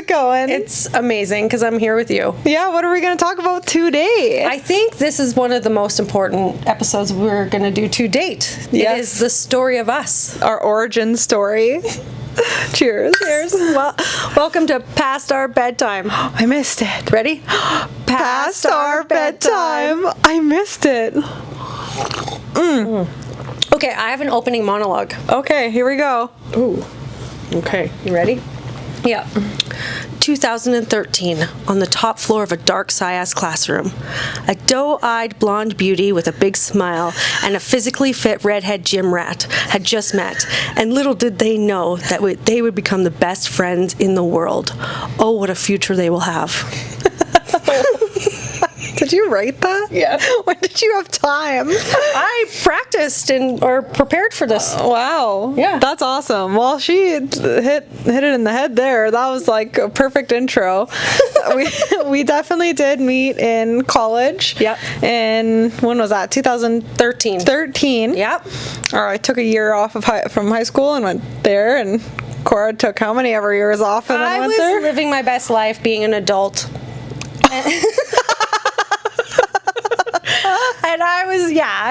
it going? It's amazing because I'm here with you. Yeah, what are we going to talk about today? I think this is one of the most important episodes we're going to do to date. Yes. It is the story of us. Our origin story. Cheers. Cheers. Well, welcome to Past Our Bedtime. I missed it. Ready? Past our bedtime. I missed it. Okay, I have an opening monologue. Okay, here we go. Ooh. Okay, you ready? Yeah. 2013, on the top floor of a dark SIAST classroom. A doe-eyed blonde beauty with a big smile and a physically fit redhead gym rat had just met, and little did they know that they would become the best friends in the world. Oh, what a future they will have. Did you write that? Yeah. When did you have time? I practiced or prepared for this. Wow. Yeah. That's awesome. Well, she hit it in the head there. That was like a perfect intro. we definitely did meet in college. Yep. And when was that? 2013. 13. Yep. Or I took a year off from high school and went there, and Cora took how many ever years off and then went there? I was living my best life being an adult. And I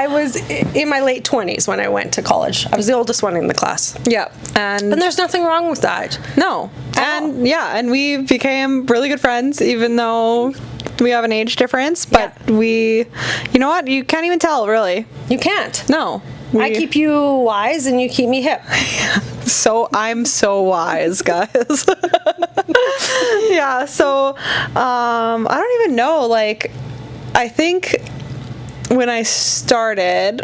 was in my late 20s when I went to college. I was the oldest one in the class. Yeah. And there's nothing wrong with that. No. And yeah, and we became really good friends even though we have an age difference, but you know what? You can't even tell, really. You can't. No. I keep you wise and you keep me hip. So I'm so wise, guys. Yeah, so I don't even know, like, I think when I started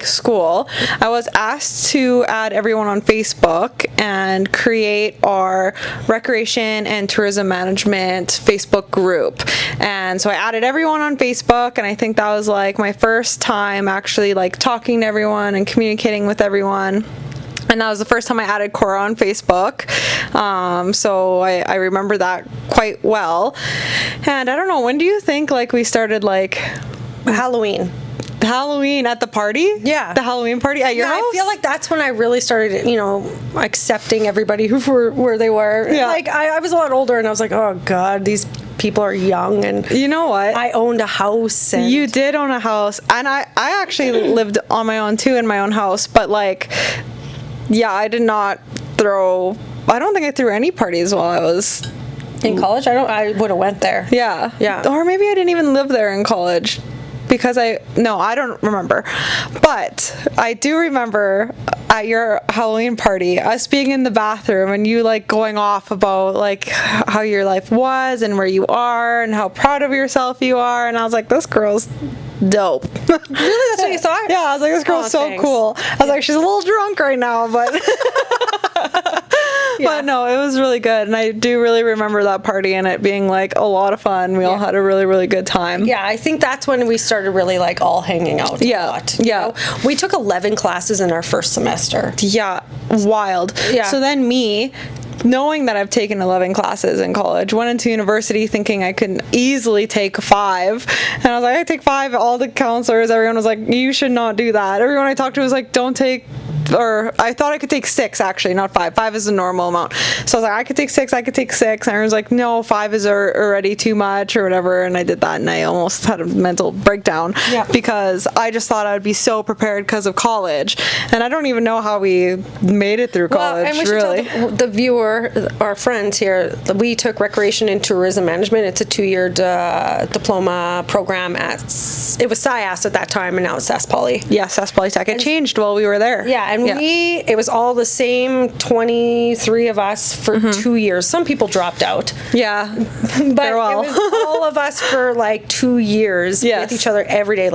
school, I was asked to add everyone on Facebook and create our recreation and tourism management Facebook group. And so I added everyone on Facebook, and I think that was like my first time actually like talking to everyone and communicating with everyone. And that was the first time I added Cora on Facebook. So I remember that quite well. And I don't know, when do you think like we started Halloween at the party? Yeah. The Halloween party at your house? I feel like that's when I really started, accepting everybody where they were. Yeah. Like, I was a lot older, and I was like, oh, God, these people are young. And you know what? I owned a house. And you did own a house. And I actually lived on my own, too, in my own house. But, I did not I don't think I threw any parties while I was in college. I would have went there. Yeah. Or maybe I didn't even live there in college because I don't remember. But I do remember at your Halloween party us being in the bathroom and you going off about how your life was and where you are and how proud of yourself you are, and I was like, this girl's dope. Really? That's what you thought? Yeah, I was like, this girl's so thanks. cool. I was like, she's a little drunk right now, but but no, it was really good. And I do really remember that party and it being a lot of fun. We all had a really, really good time. Yeah, I think that's when we started really all hanging out a lot. Yeah. We took 11 classes in our first semester. Yeah, wild. Yeah. So then me, knowing that I've taken 11 classes in college, went into university thinking I could easily take 5. And I was like, I take 5. All the counselors, everyone was like, you should not do that. Everyone I talked to was like, don't take, or I thought I could take 6 actually, not 5. 5 is the normal amount. So I was like, I could take 6. And everyone's like, no, 5 is already too much or whatever. And I did that and I almost had a mental breakdown because I just thought I would be so prepared because of college. And I don't even know how we made it through college, and we should really. tell the viewer, our friends here, we took recreation and tourism management. It's a 2-year diploma program it was SIAST at that time, and now it's SAST Poly. Yeah, SAST Polytech. It changed while we were there. Yeah, and it was all the same 23 of us for 2 years. Some people dropped out. Yeah. But it was all of us for 2 years with each other every day,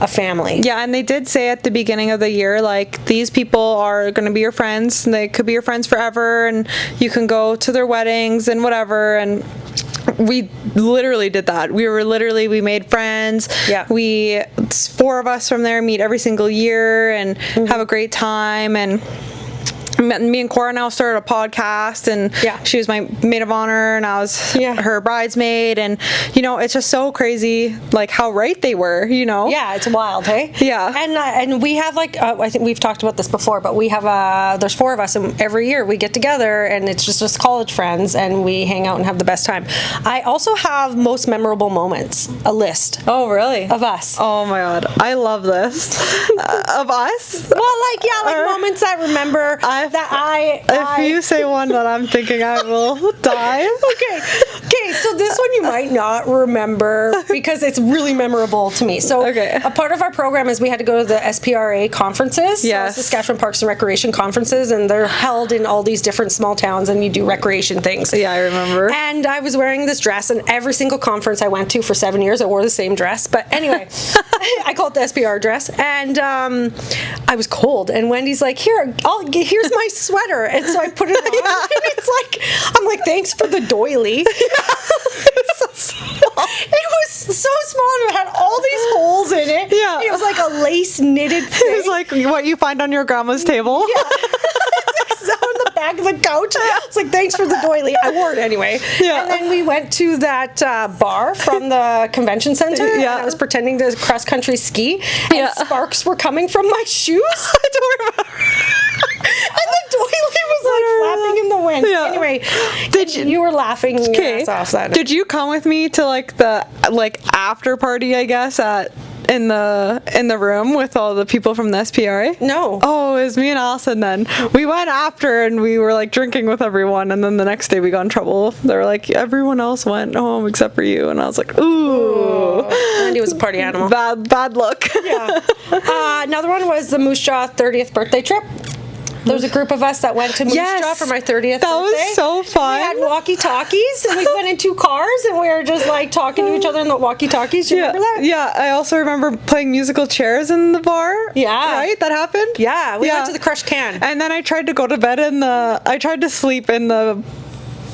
a family. Yeah, and they did say at the beginning of the year, these people are going to be your friends, and they could be your friends forever, and you can go to their weddings and whatever, and we literally did that. We made friends. Yeah. 4 of us from there meet every single year and have a great time, and me and Cora now started a podcast, and she was my maid of honor, and I was her bridesmaid, and it's just so crazy, like how right they were, Yeah, it's wild, hey? Yeah. And we have like I think we've talked about this before, but we have there's 4 of us, and every year we get together, and it's just college friends, and we hang out and have the best time. I also have most memorable moments, a list. Oh, really? Of us. Oh my god, I love this. Of us? Well, like moments I remember. If you say one that I'm thinking, I will die. Okay, so this one you might not remember because it's really memorable to me. So a part of our program is we had to go to the SPRA conferences, Saskatchewan Parks and Recreation conferences, and they're held in all these different small towns, and you do recreation things. Yeah, I remember. And I was wearing this dress, and every single conference I went to for 7 years, I wore the same dress. But anyway, I call it the SPR dress, and I was cold, and Wendy's like, here's my sweater, and so I put it on, and it's like, I'm like, thanks for the doily. It was so small, and it had all these holes in it. Yeah. It was like a lace knitted thing. It was like what you find on your grandma's table. Yeah. On the back of the couch. It's like, thanks for the doily. I wore it anyway. Yeah. And then we went to that bar from the convention center, and I was pretending to cross country ski, and sparks were coming from my shoes. I don't remember. And the doily was like flapping in the wind. Yeah. Anyway, you were laughing your ass off that night. Did you come with me to the after party, I guess, in the room with all the people from the SPRA? No. Oh, it was me and Allison then. We went after, and we were drinking with everyone, and then the next day we got in trouble. They were like, everyone else went home except for you, and I was like, ooh. Wendy was a party animal. Bad look. Yeah. Another one was the Moose Jaw 30th birthday trip. There was a group of us that went to Moose Jaw for my 30th birthday. That was so fun. We had walkie-talkies, and we went in 2 cars, and we were just talking to each other in the walkie-talkies. Do you remember that? Yeah, I also remember playing musical chairs in the bar. Yeah. Right? That happened? Yeah, we went to the Crushed Can. And then I tried to go to bed I tried to sleep in the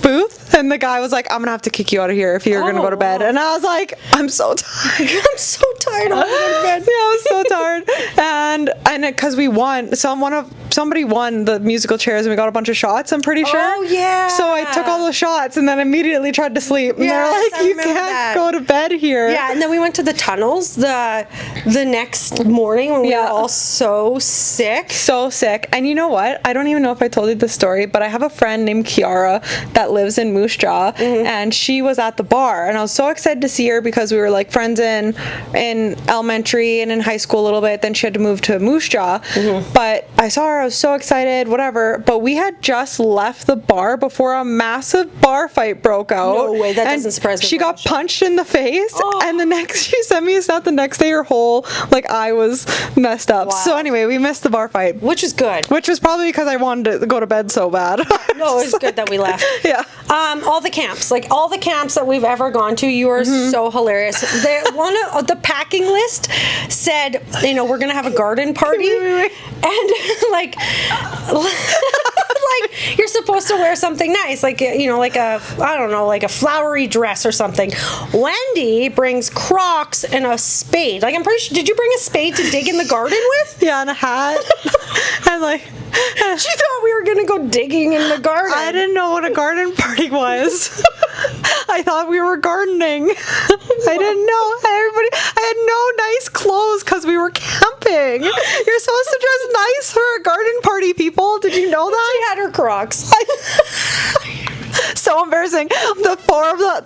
booth, and the guy was like, I'm gonna have to kick you out of here if you're gonna go to bed. And I was like, I'm so tired. I'm so tired. I want to go to bed. Yeah, I was so tired. And because we won, somebody won the musical chairs, and we got a bunch of shots, I'm pretty sure. Oh, yeah. So I took all those shots and then immediately tried to sleep. And they're like, you can't go to bed here. Yeah, and then we went to the tunnels the next morning when we were all so sick. So sick. And you know what? I don't even know if I told you this story, but I have a friend named Kiara that lives in Moose Jaw, and she was at the bar, and I was so excited to see her because we were friends in elementary and in high school a little bit. Then she had to move to Moose Jaw, but I saw her, I was so excited, whatever, but we had just left the bar before a massive bar fight broke out. No way, that doesn't surprise me. She got punched in the face, and she sent me a snap the next day, her whole eye was messed up. Wow. So anyway, we missed the bar fight, which is good, which was probably because I wanted to go to bed so bad. No, it was good that we left. Yeah. All the camps, all the camps that we've ever gone to, you are so hilarious. One of the packing list said, we're gonna have a garden party, and you're supposed to wear something nice, like a flowery dress or something. Wendy brings Crocs and a spade. I'm pretty sure. Did you bring a spade to dig in the garden with? Yeah, and a hat. And she thought we were gonna go digging in the garden. I didn't know what a garden party was. I thought we were gardening. I didn't know. I had no nice clothes because we were camping. You're supposed to dress nice for a garden party, people. Did you know that? She had her Crocs. So embarrassing. Four of them,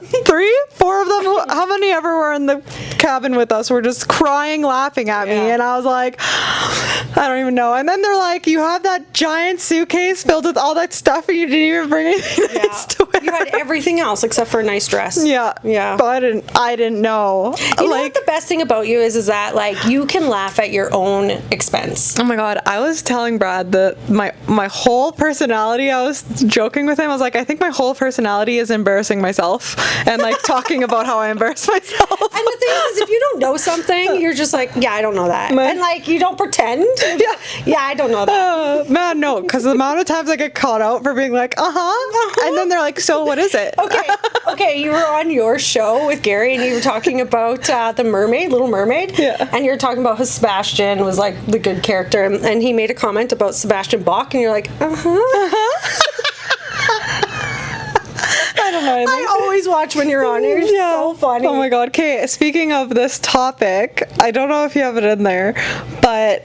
how many ever were in the cabin with us were just crying, laughing at me, and I was like, I don't even know. And then they're like, you have that giant suitcase filled with all that stuff, and you didn't even bring anything nice to wear. You had everything else except for a nice dress. Yeah. But I didn't know. You know what the best thing about you is that you can laugh at your own expense. Oh my god, I was telling Brad that my whole personality, I was joking with him, I was like, I think my whole personality is embarrassing myself and talking about how I embarrass myself. And the thing is, if you don't know something, you're just like, yeah, I don't know that. And you don't pretend. Yeah, I don't know that. Man, no, because the amount of times I get caught out for being like, and then they're like, so. What is it? Okay, you were on your show with Gary and you were talking about the mermaid, Little Mermaid. Yeah. And you were talking about how Sebastian was like the good character, and he made a comment about Sebastian Bach, and you're like, I don't know. I always watch when you're on. You're so funny. Oh my god. Okay, speaking of this topic, I don't know if you have it in there, but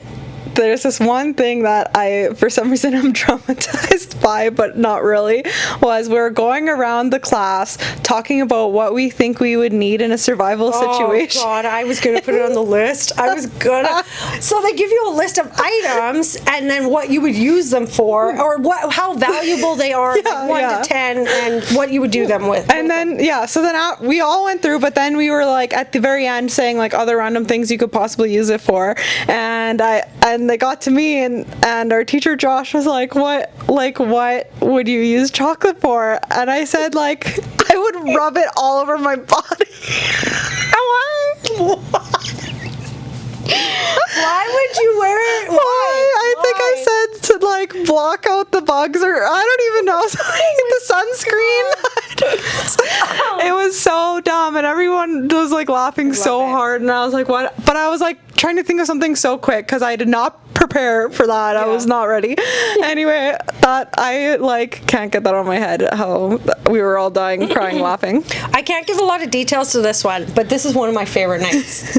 there's this one thing that I, for some reason, I'm traumatized by, but not really, was we were going around the class talking about what we think we would need in a survival situation. Oh God, I was going to put it on the list. So they give you a list of items and then what you would use them for, or how valuable they are, like 1 to 10, and what you would do them with. And then, so then we all went through, but then we were like at the very end saying like other random things you could possibly use it for. And they got to me, and our teacher Josh was like, what would you use chocolate for? And I said, like, I would rub it all over my body. Why would you wear it? Why? I think I said to like block out the bugs, or I don't even know, the sunscreen. It was so dumb, and everyone was like laughing so hard, and I was like, what? But I was like trying to think of something so quick because I did not prepare for that. I was not ready. Anyway, that I like can't get that on my head, how we were all dying, crying, laughing. I can't give a lot of details to this one, but this is one of my favorite nights.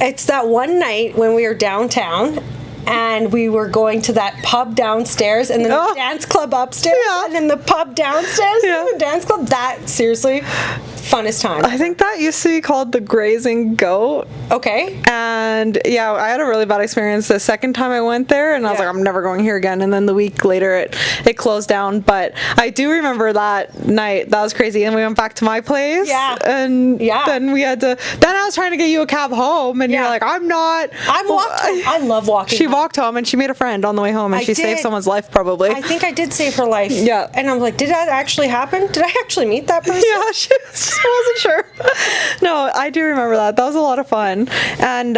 It's that one night when we were downtown and we were going to that pub downstairs and then the dance club upstairs and then the pub downstairs and the dance club. That, seriously, funnest time. I think that used to be called the Grazing Goat. Okay. And I had a really bad experience the second time I went there, and I was like, I'm never going here again. And then the week later it closed down. But I do remember that night. That was crazy. And we went back to my place. Yeah. And then we had to, then I was trying to get you a cab home, and you're like, I'm not. I walked home. I love walking. She walked home, and she made a friend on the way home, and she saved someone's life probably. I think I did save her life. Yeah. And I'm like, did that actually happen? Did I actually meet that person? Yeah, she wasn't sure. No, I do remember that. That was a lot of fun. And and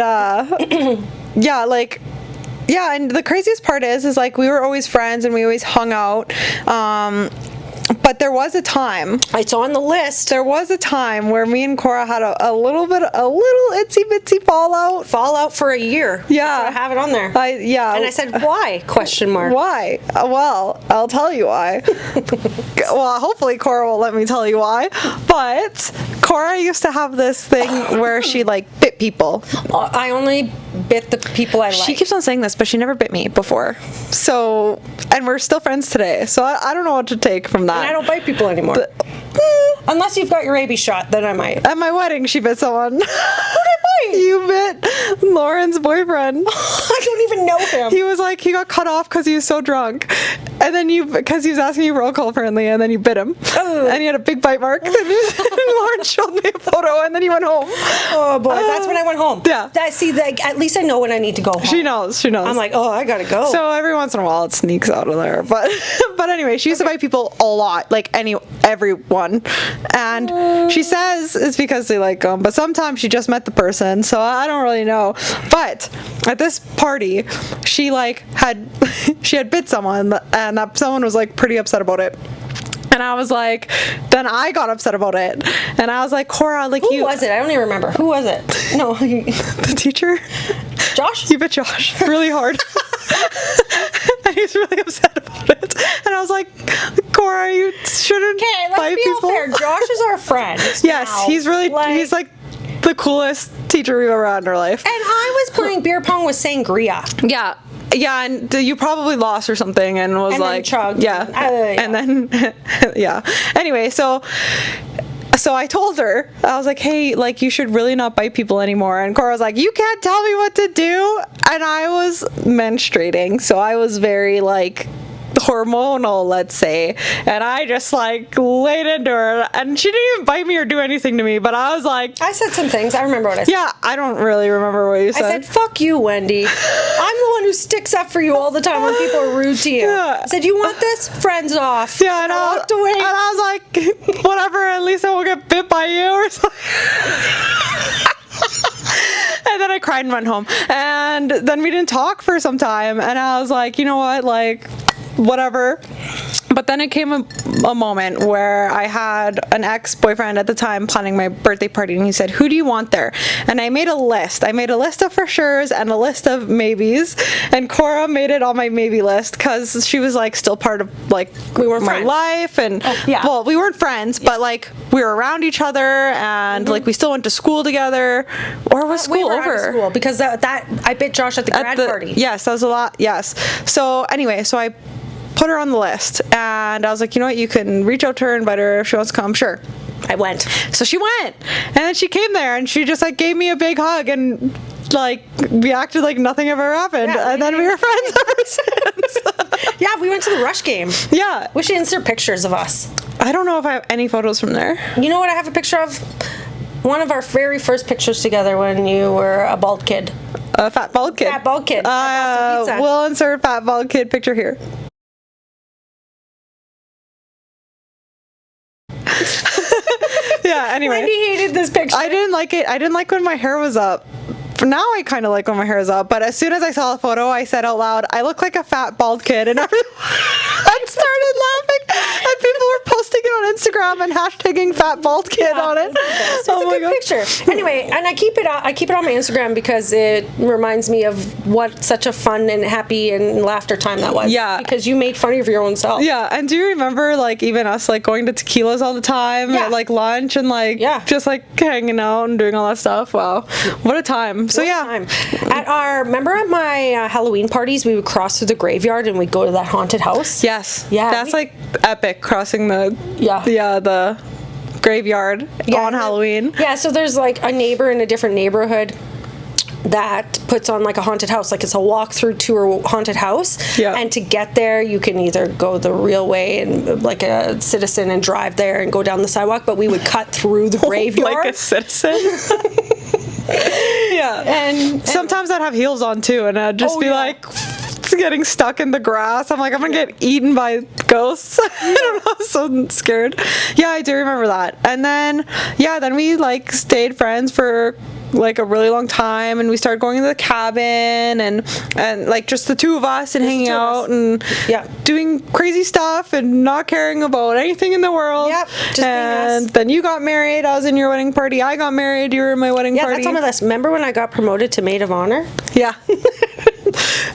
the craziest part is like we were always friends and we always hung out. But there was a time. It's on the list. There was a time where me and Cora had a little itsy bitsy fallout. Fallout for a year. Yeah. That's why I have it on there. And I said, why? Question mark. Why? Well, I'll tell you why. Well, hopefully Cora will let me tell you why. But Cora used to have this thing where she like bit people. I only bit the people I like. She keeps on saying this, but she never bit me before. So, and we're still friends today. So I don't know what to take from that. And I don't bite people anymore. Unless you've got your rabies shot, then I might. At my wedding, she bit someone. Who did I bite? You bit Lauren's boyfriend. I don't even know him. He was like, he got cut off because he was so drunk. And then because he was asking you roll call apparently, and then you bit him. And he had a big bite mark. And Lauren showed me a photo, and then he went home. Oh boy, that's when I went home. Yeah. At least I know when I need to go home. She knows. I'm like, I gotta go. So every once in a while it sneaks out of there. But anyway, she used to bite people a lot, like everyone. And she says it's because they like them, but sometimes she just met the person, so I don't really know. But at this party, she had bit someone, and that someone was like pretty upset about it. And I was like, then I got upset about it. And I was like, Cora, like Who was it? I don't even remember. Who was it? No. The teacher? Josh? You bit Josh really hard. And he's really upset about it. And I was like, Cora, you shouldn't bite people. Okay, let's be fair. Josh is our friend. Yes, now. he's like the coolest teacher we've ever had in our life. And I was playing beer pong with sangria. Yeah. Yeah, and you probably lost or something and was like, chugged. And then, yeah. Anyway, so I told her, I was like, hey, like, you should really not bite people anymore. And Cora was like, you can't tell me what to do. And I was menstruating, so I was very, like, hormonal, let's say, and I just like laid into her, and she didn't even bite me or do anything to me, but I was like, I said some things. I remember what I said. Yeah, I don't really remember what you said. I said, fuck you, Wendy. I'm the one who sticks up for you all the time when people are rude to you. Yeah. I said, you want this? Friends off. Yeah, and I walked away. And I was like, whatever, at least I won't get bit by you or something. And then I cried and went home, and then we didn't talk for some time, and I was like, you know what, like, whatever. But then it came a moment where I had an ex-boyfriend at the time planning my birthday party, and he said, who do you want there? And I made a list. I made a list of for sures and a list of maybes, and Cora made it on my maybe list because she was like still part of like my life, and well, we weren't friends, but like we were around each other, and like we still went to school together. Or was school over? Out of school because that I bit Josh at the grad party. Yes, that was a lot. Yes. So anyway, so I put her on the list, and I was like, you know what, you can reach out to her, invite her if she wants to come. Sure. I went. So she went, and then she came there, and she just like gave me a big hug, and like we acted like nothing ever happened, and then we were friends ever since. Yeah, we went to the Rush game. Yeah. We should insert pictures of us. I don't know if I have any photos from there. You know what I have a picture of? One of our very first pictures together when you were a bald kid. A fat bald kid. Fat bald kid. We'll insert fat bald kid picture here. Yeah, anyway. Wendy hated this picture. I didn't like it. I didn't like when my hair was up. Now I kind of like when my hair is up, but as soon as I saw the photo, I said out loud, I look like a fat bald kid, and I started laughing, and people were posting it on Instagram and hashtagging fat bald kid on it. It's a good picture. Anyway, and I keep it on my Instagram because it reminds me of what such a fun and happy and laughter time that was. Yeah. Because you made fun of your own self. Yeah, and do you remember like even us like going to tequilas all the time at like lunch and like just like hanging out and doing all that stuff? Wow, what a time. So remember at my Halloween parties, we would cross through the graveyard and we'd go to that haunted house. Yes. Yeah. That's like epic, crossing the the graveyard on Halloween. Yeah. So there's like a neighbor in a different neighborhood that puts on like a haunted house, like it's a walkthrough tour haunted house. Yeah. And to get there, you can either go the real way and like a citizen and drive there and go down the sidewalk, but we would cut through the graveyard. Like a citizen? Yeah. And sometimes I'd have heels on too, and I'd just be like getting stuck in the grass. I'm like, I'm gonna get eaten by ghosts. I don't know, I'm so scared. Yeah, I do remember that. And then then we like stayed friends for like a really long time, and we started going to the cabin and like just the two of us and hanging out and doing crazy stuff and not caring about anything in the world. And then you got married. I was in your wedding party. I got married. You were in my wedding party. Yeah, that's on my list. Remember when I got promoted to maid of honor? Yeah.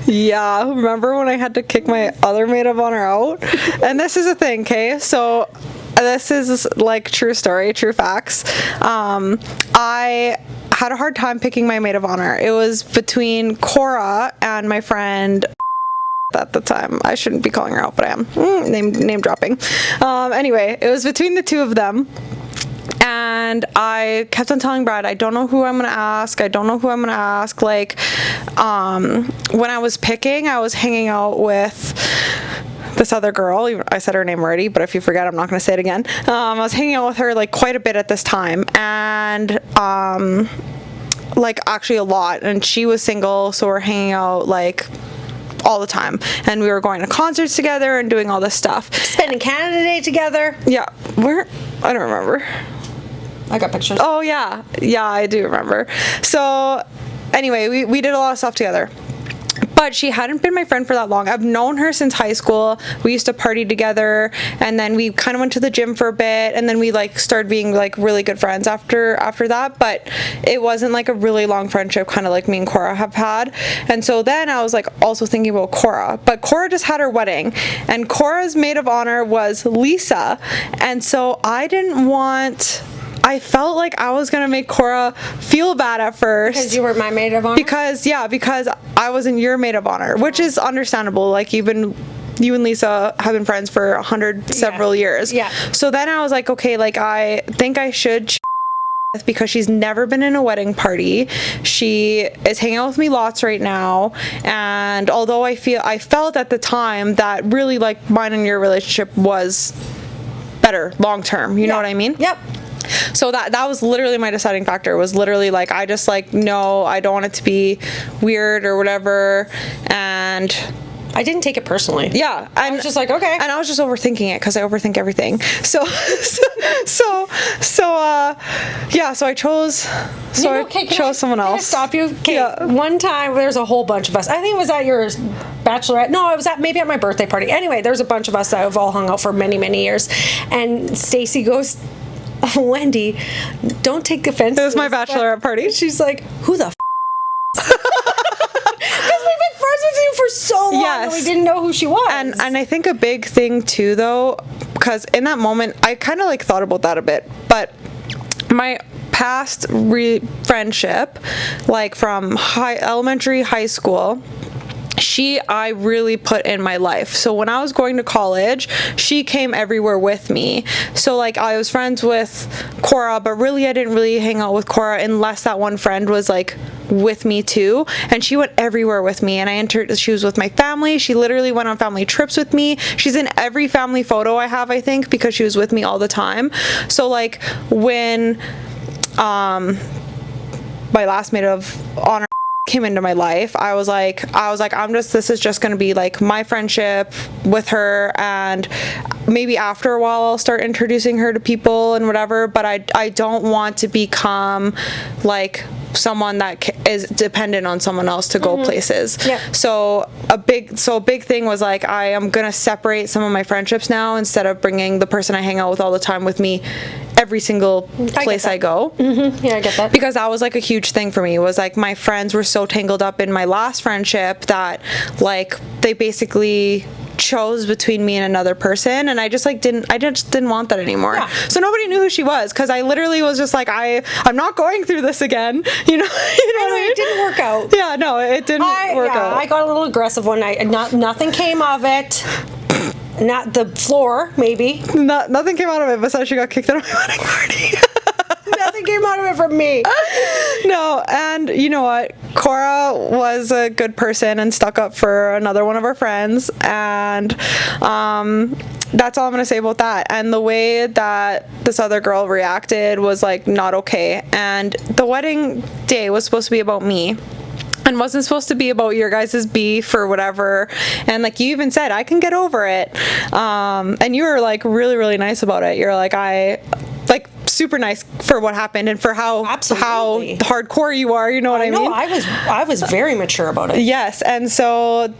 Yeah, remember when I had to kick my other maid of honor out? And this is a thing, okay? So this is like true story, true facts. I had a hard time picking my maid of honor. It was between Cora and my friend at the time. I shouldn't be calling her out, but I am. Name dropping. Anyway, it was between the two of them. And I kept on telling Brad, I don't know who I'm going to ask. I don't know who I'm going to ask. Like, when I was picking, I was hanging out with this other girl. I said her name already, but if you forget, I'm not going to say it again. I was hanging out with her like quite a bit at this time, and like actually a lot. And she was single, so we're hanging out like all the time, and we were going to concerts together and doing all this stuff. Spending Canada Day together. Yeah, where? I don't remember. I got pictures. Oh yeah, I do remember. So anyway, we did a lot of stuff together. But she hadn't been my friend for that long. I've known her since high school. We used to party together, and then we kind of went to the gym for a bit, and then we like started being like really good friends after that. But it wasn't like a really long friendship, kind of like me and Cora have had. And so then I was like also thinking about Cora, but Cora just had her wedding, and Cora's maid of honor was Lisa, and so I felt like I was going to make Cora feel bad at first. Because you were my maid of honor? Because I wasn't your maid of honor, which is understandable. Like, you and Lisa have been friends for several years. Yeah. So then I was like, okay, like, I think I should because she's never been in a wedding party. She is hanging out with me lots right now, and although I felt at the time that really, like, mine and your relationship was better long term. You know what I mean? Yep. So that was literally my deciding factor, was literally like, I just like, no, I don't want it to be weird or whatever. And I didn't take it personally. Yeah. I was just like, okay. And I was just overthinking it because I overthink everything. So I chose someone else. Can I stop you? Okay. Yeah. One time, there's a whole bunch of us. I think it was at your bachelorette. No, I was maybe at my birthday party. Anyway, there's a bunch of us that have all hung out for many, many years. And Stacy goes, Wendie, don't take offense. It was my bachelorette party. She's like, who the because we've been friends with you for so long and we didn't know who she was. And I think a big thing too, though, because in that moment, I kind of like thought about that a bit, but my past friendship, like from elementary, high school, I really put in my life. So when I was going to college, she came everywhere with me. So like I was friends with Cora, but really I didn't really hang out with Cora unless that one friend was like with me too. And she went everywhere with me, and she was with my family. She literally went on family trips with me. She's in every family photo I have, I think, because she was with me all the time. So like when my last maid of honor came into my life, I was like, this is just going to be like my friendship with her, and maybe after a while I'll start introducing her to people and whatever, but I don't want to become like someone that is dependent on someone else to go places. Yeah. So a big thing was like, I am gonna separate some of my friendships now, instead of bringing the person I hang out with all the time with me every single place I go. Yeah, I get that. Because that was like a huge thing for me. It was like my friends were so tangled up in my last friendship that like they basically chose between me and another person, and I just didn't want that anymore. Yeah. So nobody knew who she was, because I literally was just like, I'm not going through this again. You know what I mean? It didn't work out. Yeah, no, it didn't work out. I got a little aggressive one night, and nothing came of it. Not the floor, maybe. Nothing came out of it besides she got kicked out of my wedding party. Nothing came out of it from me. No, and you know what? Cora was a good person and stuck up for another one of our friends, and that's all I'm gonna say about that. And the way that this other girl reacted was like not okay. And the wedding day was supposed to be about me, and wasn't supposed to be about your guys' beef or whatever. And like you even said, I can get over it. And you were like really, really nice about it. You're like, super nice for what happened and for how hardcore you are, you know what I mean? I was very mature about it. Yes, and so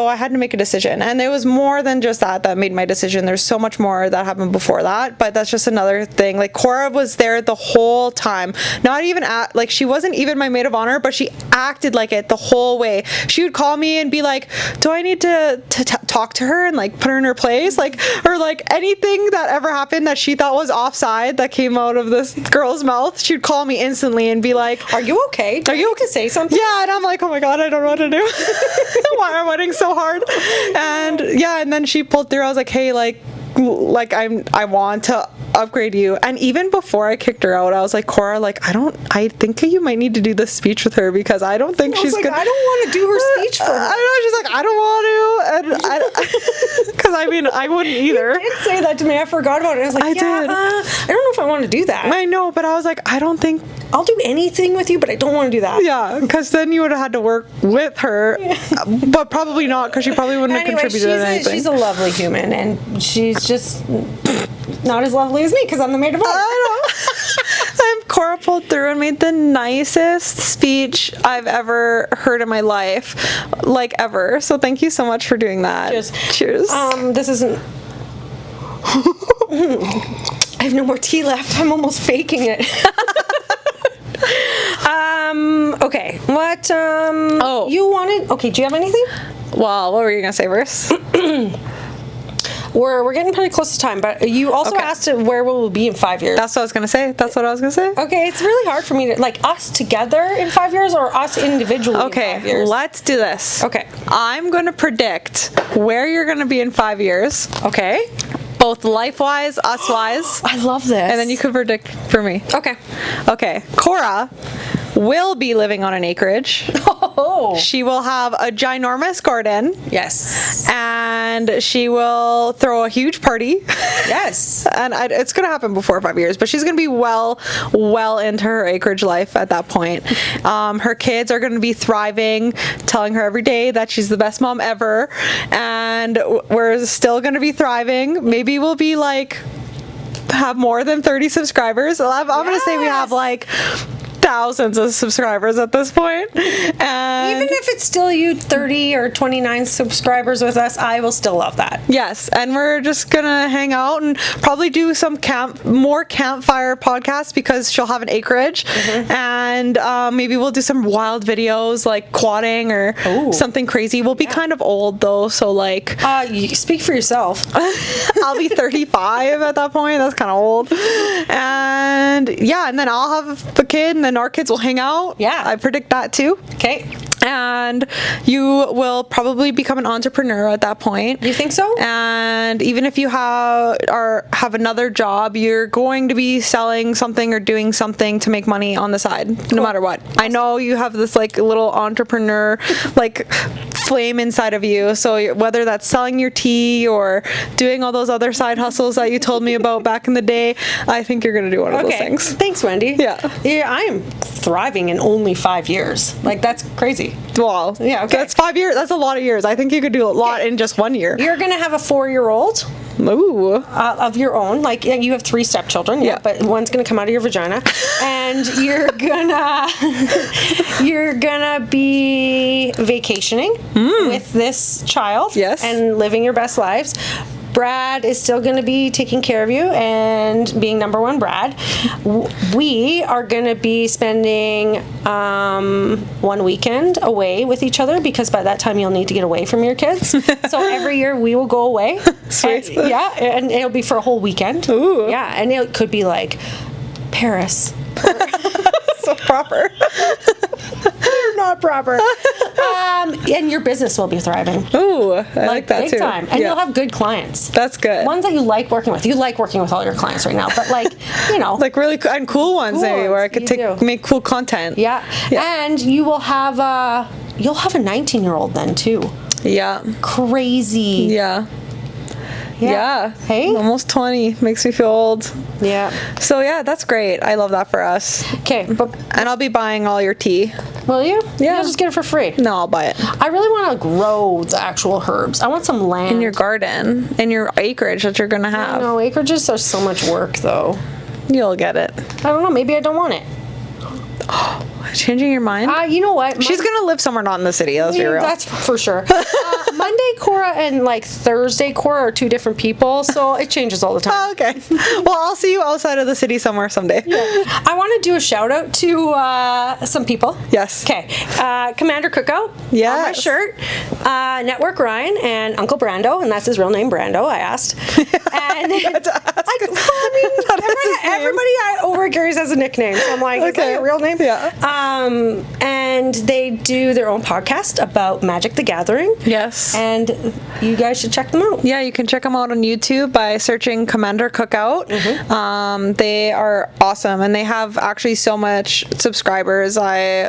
I had to make a decision, and it was more than just that made my decision. There's so much more that happened before that, but that's just another thing. Like Cora was there the whole time, not even she wasn't even my maid of honor, but she acted like it the whole way. She would call me and be like, do I need to talk to her and like put her in her place, like, or like anything that ever happened that she thought was offside that came out of this girl's mouth, she'd call me instantly and be like, are you okay? Are you okay to say something? Yeah, and I'm like, oh my god, I don't know what to do. Why am I wedding so hard? And yeah, and then she pulled through. I was like, hey, I want to upgrade you. And even before I kicked her out, I was like, Cora, I think you might need to do this speech with her, because I don't think she's gonna. I don't want to do her speech for her. I know, she's like, I don't want to, because I wouldn't either. You did say that to me. I forgot about it. I was like, I don't know if I want to do that. I know, but I was like, I don't think I'll do anything with you, but I don't want to do that. Yeah, because then you would have had to work with her, but probably not, because she probably wouldn't have contributed anything. She's a lovely human, and she's just not as lovely as me, because I'm the maid of honor. I know. And Cora pulled through and made the nicest speech I've ever heard in my life, like ever. So thank you so much for doing that. Cheers. This isn't. I have no more tea left. I'm almost faking it. Okay. What? You wanted? Okay. Do you have anything? Well, what were you gonna say first? We're getting pretty close to time, but you also asked where will we be in 5 years. That's what I was gonna say. Okay, it's really hard for me to us together in 5 years or us individually. Okay, in 5 years. Let's do this. Okay, I'm gonna predict where you're gonna be in 5 years. Okay. Both life-wise, us-wise. I love this. And then you could predict for me. Okay. Cora will be living on an acreage. Oh. She will have a ginormous garden. Yes. And she will throw a huge party. Yes. And it's going to happen before 5 years, but she's going to be well into her acreage life at that point. Her kids are going to be thriving, telling her every day that she's the best mom ever. And we're still going to be thriving. Maybe we'll be have more than 30 subscribers. I'm going to say we have thousands of subscribers at this point. And Even if it's still you 30 or 29 subscribers with us, I will still love that. yes, and we're just gonna hang out and probably do some more campfire podcasts because she'll have an acreage, and maybe we'll do some wild videos like quadding or something crazy. We'll be kind of old though, so like You speak for yourself. I'll be 35 at that point. That's kind of old. And yeah, and then I'll have the kid, and then our kids will hang out. Yeah. I predict that too. Okay. And you will probably become an entrepreneur at that point. You think so? And even if you have another job, you're going to be selling something or doing something to make money on the side, no matter what. I know you have this like little entrepreneur like flame inside of you. So whether that's selling your tea or doing all those other side hustles that you told me about back in the day, I think you're going to do one of those things. Thanks, Wendy. Yeah. Yeah, I am thriving in only 5 years. Like, that's crazy. Well, Yeah, okay. That's 5 years. That's a lot of years. I think you could do a lot in just 1 year. You're going to have a 4-year-old Ooh. of your own. Like, you have 3 stepchildren. Yeah. But one's going to come out of your vagina. And you're gonna be vacationing with this child. Yes. And living your best lives. Brad is still going to be taking care of you and being number one Brad. We are going to be spending one weekend away with each other because by that time you'll need to get away from your kids. So every year we will go away. Sweet. And it'll be for a whole weekend. Ooh. Yeah, and it could be like Paris. So proper. You're not proper. And your business will be thriving. Ooh, I like that big too. time. And Yeah. you'll have good clients. That's good. Ones that you like working with. You like working with all your clients right now, but like, like really and cool ones Cool maybe where I ones, could you do. make cool content. yeah. And you will have a 19-year-old then too. Yeah. Crazy. Yeah. Yeah. Hey? Almost 20. Makes me feel old. Yeah. So yeah, that's great. I love that for us. Okay, but And I'll be buying all your tea. will you? Yeah. You'll just get it for free. No, I'll buy it. I really want to grow the actual herbs. I want some land. In your garden. In your acreage that you're going to have. No, acreages are so much work though. You'll get it. I don't know. Maybe I don't want it. Changing your mind? You know what? She's going to live somewhere not in the city. Let's be real. That's for sure. Monday Cora and like Thursday Cora are 2 different people, so it changes all the time. Oh, okay. Well, I'll see you outside of the city somewhere someday. I want to do a shout out to some people. Yes. Okay. Commander Cookout. Yes. On my shirt. Network Ryan and Uncle Brando, and that's his real name, Brando, I asked. And everybody over at Gary's has a nickname, so I'm like, is that your real name? Yeah. And they do their own podcast about Magic the Gathering. Yes. And you guys should check them out. Yeah, you can check them out on YouTube by searching Commander Cookout. They are awesome, and they have actually so much subscribers. I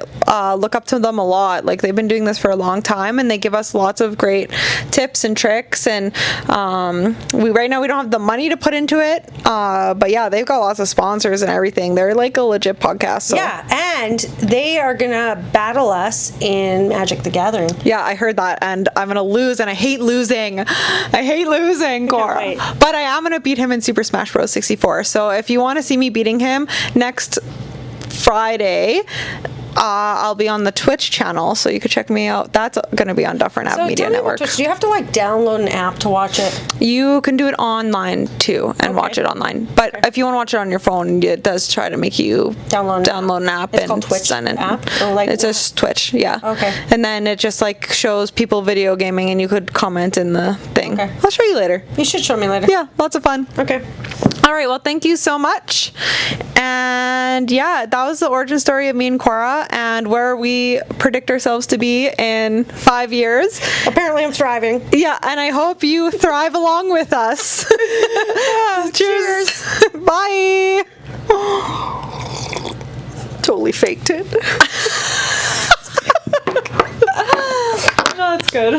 look up to them a lot. Like, they've been doing this for a long time, and they give us lots of great tips and tricks. And right now we don't have the money to put into it, but yeah, they've got lots of sponsors and everything. They're like a legit podcast. So. Yeah, and they are gonna battle us in Magic the Gathering. Yeah, I heard that, and I'm gonna lose, and I hate losing. I hate losing, Cora. wait. But I am gonna beat him in Super Smash Bros. 64. So if you want to see me beating him next Friday, I'll be on the Twitch channel, so you can check me out. That's going to be on Dufferin App Media tell me about Network. Twitch. Do you have to like download an app to watch it? You can do it online too and watch it online. But if you want to watch it on your phone, it does try to make you download an app. It's called Twitch app? Or like it's just Twitch, yeah. Okay. And then it just like shows people video gaming, and you could comment in the thing. Okay. I'll show you later. You should show me later. Yeah, lots of fun. Okay. All right, well, thank you so much. And yeah, that was the origin story of me and Cora and where we predict ourselves to be in 5 years. Apparently I'm thriving. Yeah, and I hope you thrive along with us. Cheers. Bye. Totally faked it. No, it's good.